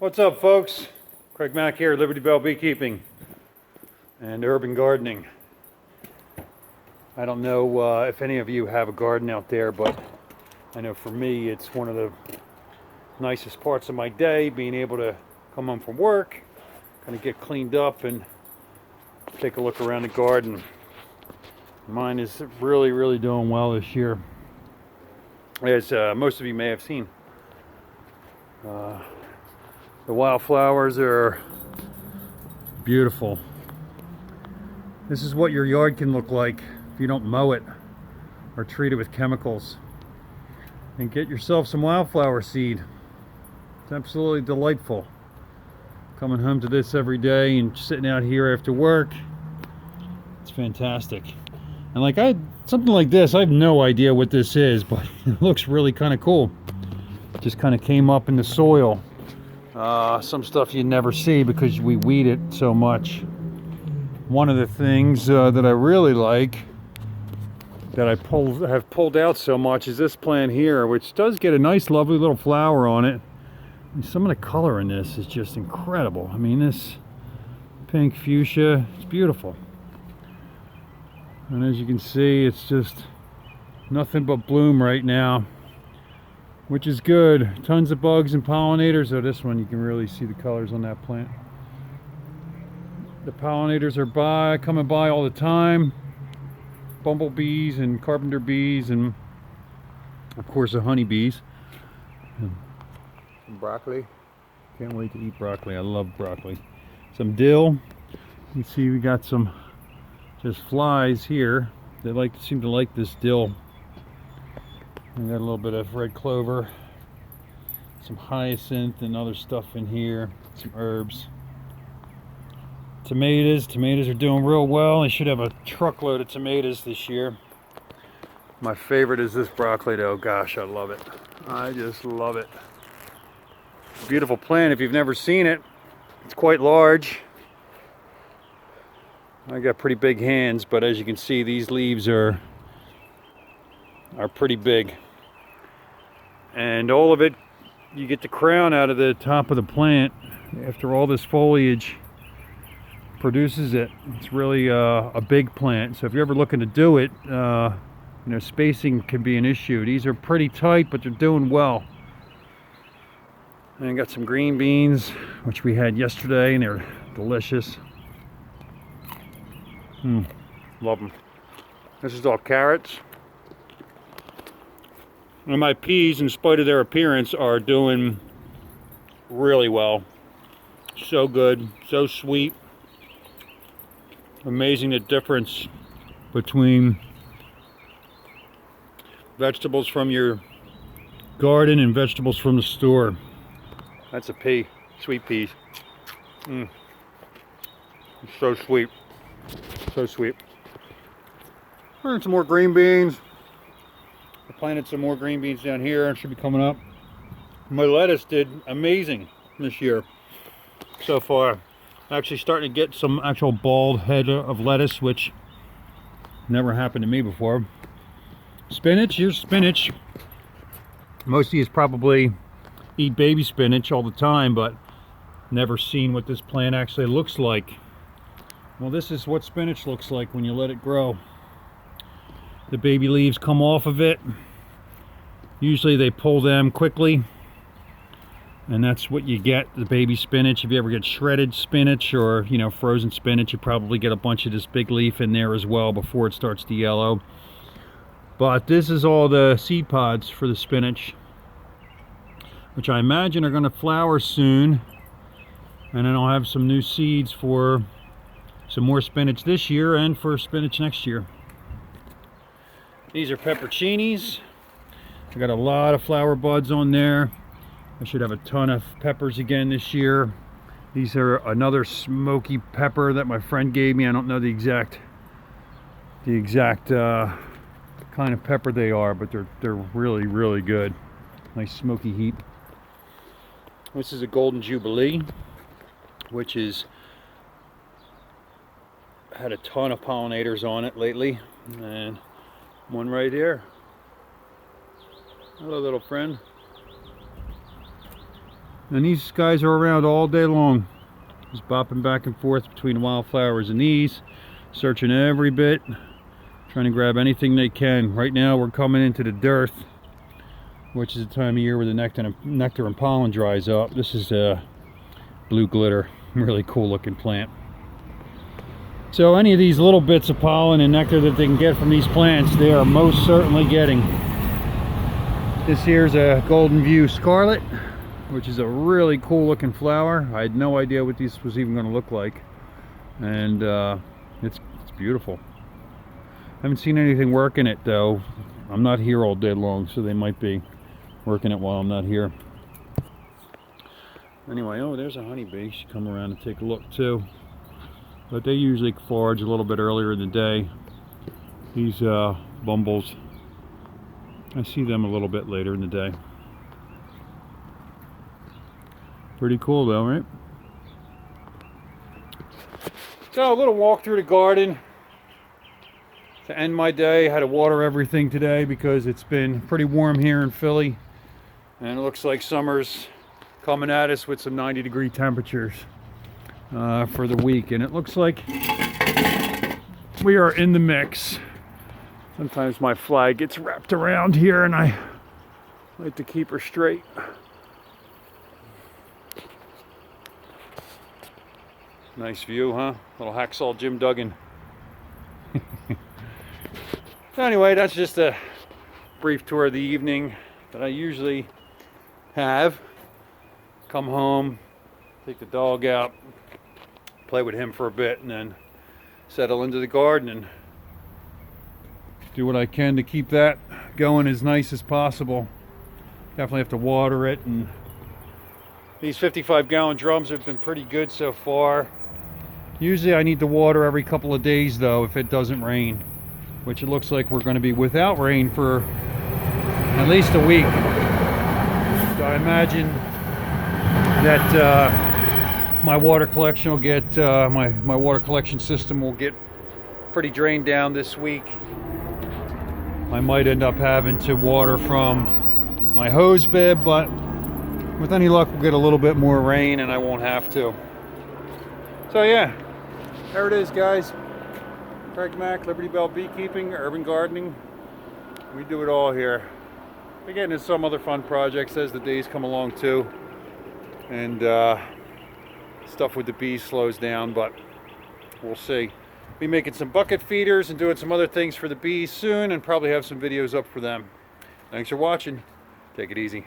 What's up, folks? Craig Mack here, Liberty Bell Beekeeping and Urban Gardening. I don't know if any of you have a garden out there, but I know for me it's one of the nicest parts of my day, being able to come home from work, kind of get cleaned up and take a look around the garden. Mine is really doing well this year, as most of you may have seen. The wildflowers are beautiful. This is what your yard can look like if you don't mow it or treat it with chemicals. And get yourself some wildflower seed. It's absolutely delightful. Coming home to this every day and sitting out here after work, it's fantastic. And like something like this, I have no idea what this is, but it looks really kind of cool. It just kind of came up in the soil. Some stuff you never see because we weed it so much. One of the things that I really like, that I have pulled out so much, is this plant here, which does get a nice lovely little flower on it. And some of the color in this is just incredible. I mean, this pink fuchsia, it's beautiful. And as you can see, it's just nothing but bloom right now, which is good. Tons of bugs and pollinators. Oh, this one you can really see the colors on that plant. The pollinators are coming by all the time. Bumblebees and carpenter bees, and of course the honeybees. Some broccoli. Can't wait to eat broccoli. I love broccoli. Some dill. You can see we got some just flies here. They seem to like this dill. We got a little bit of red clover, some hyacinth and other stuff in here, some herbs. Tomatoes are doing real well. They should have a truckload of tomatoes this year. My favorite is this broccoli though. Gosh, I love it. I just love it. Beautiful plant if you've never seen it. It's quite large. I got pretty big hands, but as you can see, these leaves are pretty big. And all of it, you get the crown out of the top of the plant after all this foliage produces it. It's really a big plant, so if you're ever looking to do it, spacing can be an issue. These are pretty tight, but they're doing well. And I got some green beans, which we had yesterday, and they're delicious. Love them. This is all carrots. And my peas, in spite of their appearance, are doing really well. So good, so sweet. Amazing the difference between vegetables from your garden and vegetables from the store. That's a pea, sweet peas. It's so sweet, so sweet. And some more green beans. I planted some more green beans down here and should be coming up. My lettuce did amazing this year so far. Actually starting to get some actual bald head of lettuce, which never happened to me before. Spinach, here's spinach. Most of you probably eat baby spinach all the time, but never seen what this plant actually looks like. Well, this is what spinach looks like when you let it grow. The baby leaves come off of it. Usually they pull them quickly, and that's what you get, the baby spinach. If you ever get shredded spinach or frozen spinach, you probably get a bunch of this big leaf in there as well before it starts to yellow. But this is all the seed pods for the spinach, which I imagine are going to flower soon, and then I'll have some new seeds for some more spinach this year and for spinach next year. These are pepperoncinis. I got a lot of flower buds on there. I should have a ton of peppers again this year. These are another smoky pepper that my friend gave me. I don't know the exact kind of pepper they are, but they're really good. Nice smoky heat. This is a Golden Jubilee, which is had a ton of pollinators on it lately, and one right here. Hello, little friend. And these guys are around all day long, just bopping back and forth between the wildflowers and these, searching every bit, trying to grab anything they can. Right now we're coming into the dearth, which is the time of year where the nectar and pollen dries up. This is a blue glitter, really cool looking plant. So any of these little bits of pollen and nectar that they can get from these plants, they are most certainly getting. This here's a Golden View Scarlet, which is a really cool looking flower. I had no idea what this was even going to look like, and it's beautiful. I haven't seen anything working it though. I'm not here all day long, so they might be working it while I'm not here. Anyway, oh, there's a honeybee. She come around and take a look too. But they usually forage a little bit earlier in the day. These bumbles, I see them a little bit later in the day. Pretty cool though, right? So a little walk through the garden to end my day. I had to water everything today because it's been pretty warm here in Philly, and it looks like summer's coming at us with some 90-degree temperatures for the week, and it looks like we are in the mix. Sometimes my flag gets wrapped around here and I like to keep her straight. Nice view, huh? Little hacksaw Jim Duggan. Anyway, that's just a brief tour of the evening that I usually have. Come home, take the dog out, play with him for a bit, and then settle into the garden and do what I can to keep that going as nice as possible. Definitely have to water it, and these 55-gallon drums have been pretty good so far. Usually I need to water every couple of days though if it doesn't rain, which it looks like we're going to be without rain for at least a week. So I imagine that my water collection will get, my water collection system will get pretty drained down this week. I might end up having to water from my hose bib, but with any luck we'll get a little bit more rain and I won't have to. So yeah, there it is, guys. Craig Mack, Liberty Bell Beekeeping, urban gardening. We do it all here. We're getting into some other fun projects as the days come along too, and stuff with the bees slows down, but we'll see. Be making some bucket feeders and doing some other things for the bees soon, and probably have some videos up for them. Thanks for watching. Take it easy.